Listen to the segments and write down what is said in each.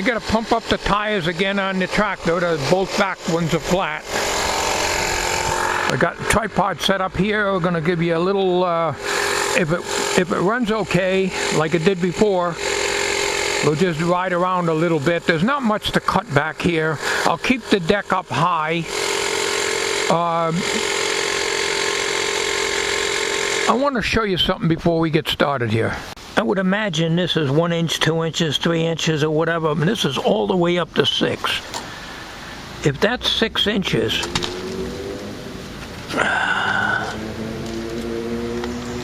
I gotta pump up the tires again on the tractor. Both back ones are flat. I got the tripod set up here. We're gonna give you a little, if it runs okay, like it did before, we'll just ride around a little bit. There's not much to cut back here. I'll keep the deck up high. I want to show you something before we get started here. I would imagine this is 1 inch, 2 inches, 3 inches, or whatever. I mean, this is all the way up to 6. If that's 6 inches,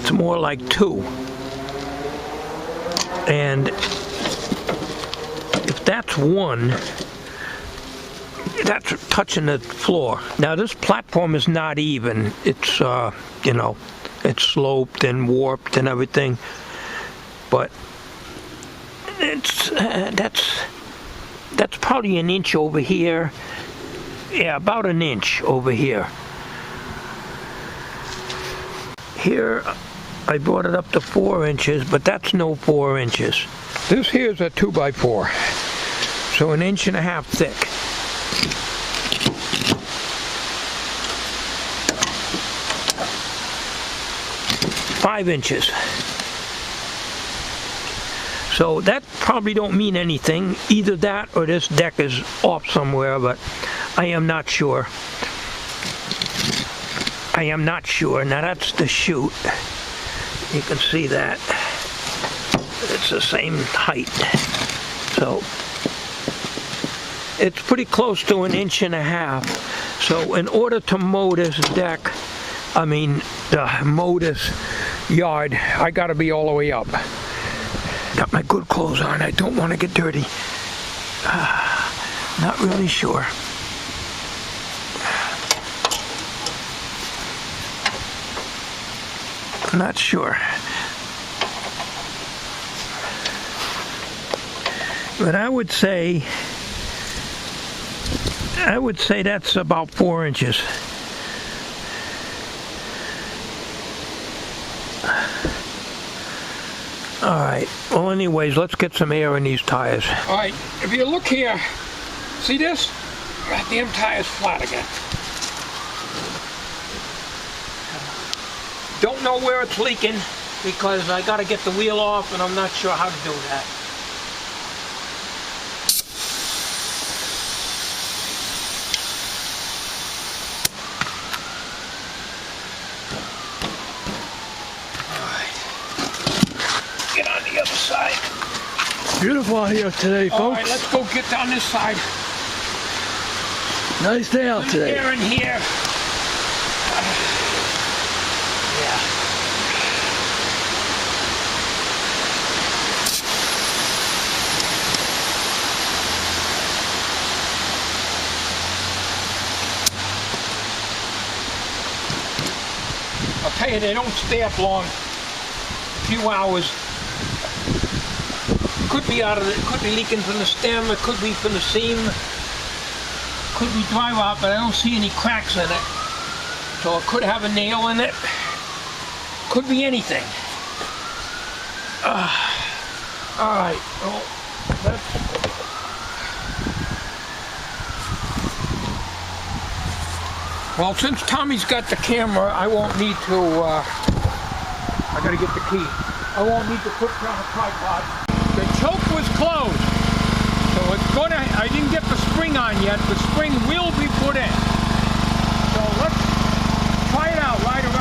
it's more like 2. And if that's 1, that's touching the floor. Now this platform is not even. It's you know, it's sloped and warped and everything, but it's that's probably an inch over here. Yeah, about an inch over here. Here I brought it up to 4 inches, but that's no 4 inches. This here's a 2x4, so 1.5 inches thick. 5 inches. So that probably don't mean anything. Either that or this deck is off somewhere, but I am not sure. I am not sure. Now that's the chute. You can see that. It's the same height. So it's pretty close to 1.5 inches. So in order to mow this deck, mow this yard, I gotta be all the way up. Got my good clothes on. I don't want to get dirty. Not really sure. Not sure. But I would say that's about 4 inches. Alright, well anyways, let's get some air in these tires. Alright, if you look here, see this? That damn tire's flat again. Don't know where it's leaking because I gotta get the wheel off and I'm not sure how to do that. Get on the other side. Beautiful out here today, folks. Alright, let's go get down this side. Nice day out today. Air in here. Yeah. I'll tell you, they don't stay up long. A few hours. Could be could be leaking from the stem, it could be from the seam, could be dry rot, but I don't see any cracks in it. So it could have a nail in it. Could be anything. Alright, well, well, since Tommy's got the camera, I won't need to, I gotta get the key. I won't need to put it on a tripod. The choke was closed, so it's gonna, I didn't get the spring on yet. The spring will be put in. So let's try it out, ride around.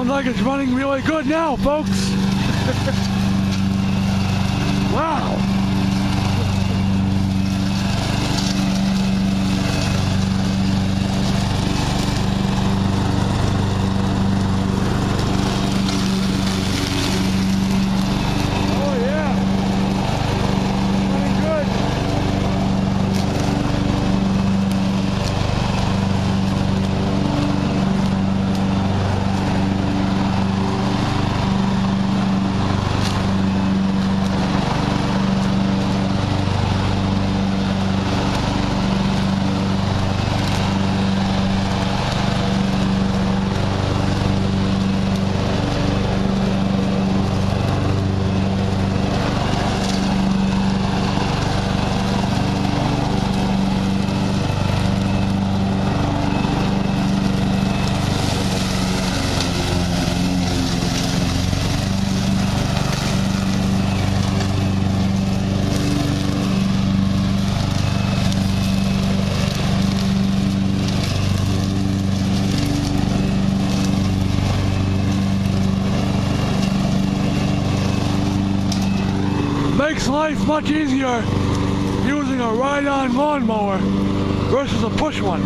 Sounds like it's running really good now, folks. Wow. Oh yeah. Running good. Makes life much easier using a ride-on lawnmower versus a push one.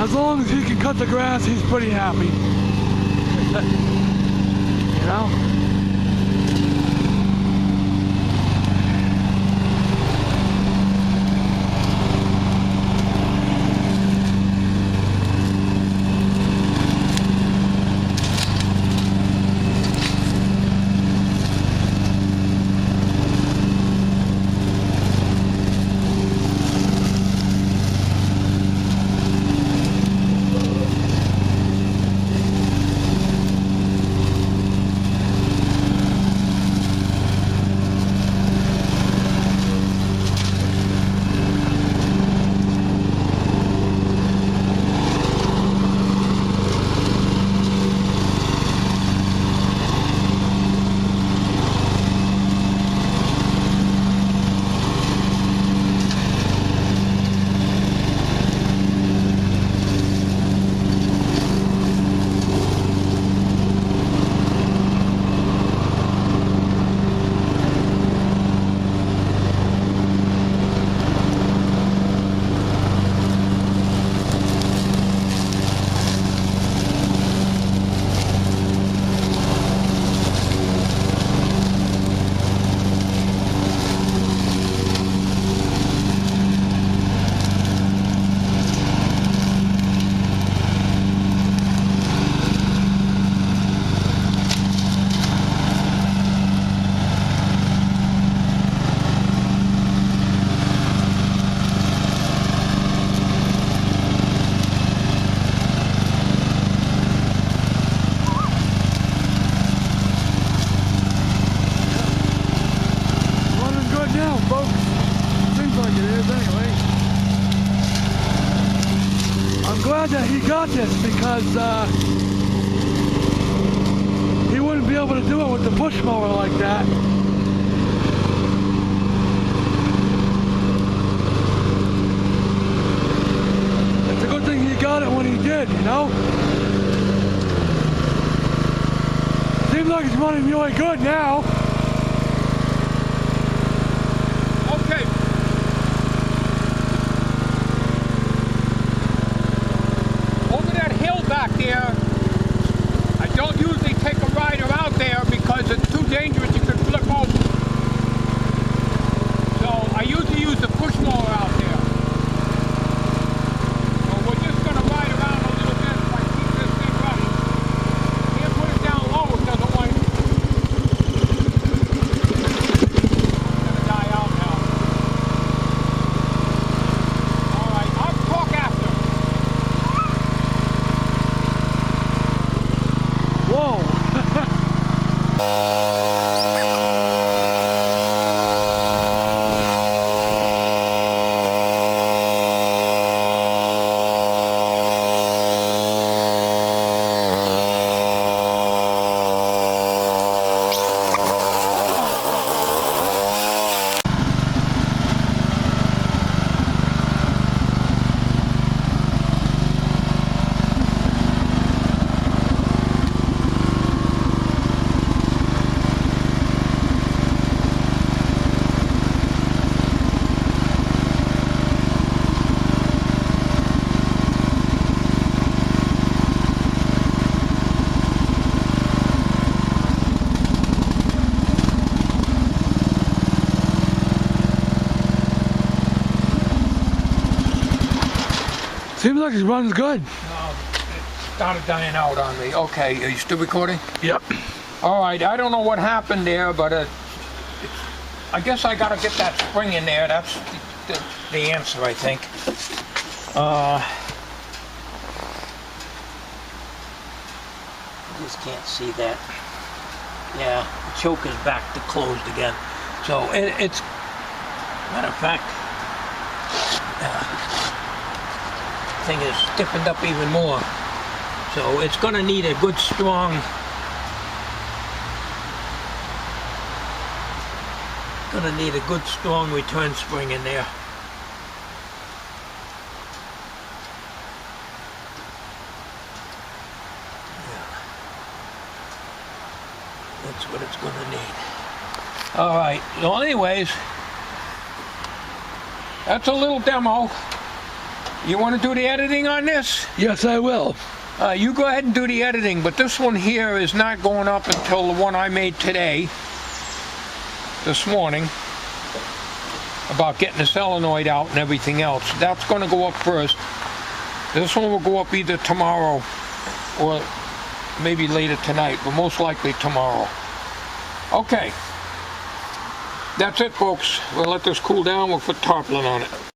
As long as he can cut the grass, he's pretty happy. You know? glad that he got this because he wouldn't be able to do it with the push mower like that. It's a good thing he got it when he did, you know? Seems like it's running really good now. Okay. Over that hill back there, I don't usually take a rider out there because it's too dangerous, you could flip over. So I usually use the push mower out there. So we're just going to ride around a little bit if I keep this thing running. Can't put it down low, it doesn't want to. It's going to die out now. Alright, I'll talk after. Whoa. Seems like it runs good. No, it started dying out on me. Okay, are you still recording? Yep. Alright, I don't know what happened there, but I guess I gotta get that spring in there. That's the answer, I think. Just can't see that. Yeah, the choke is back to closed again. So it's, Matter of fact, thing is stiffened up even more. So it's gonna need a good strong return spring in there. That's what it's gonna need. alright. So anyways, that's a little demo. You want to do the editing on this? Yes, I will. You go ahead and do the editing, but this one here is not going up until the one I made today, this morning, about getting the solenoid out and everything else. That's going to go up first. This one will go up either tomorrow or maybe later tonight, but most likely tomorrow. Okay. That's it, folks. We'll let this cool down. We'll put tarpaulin on it.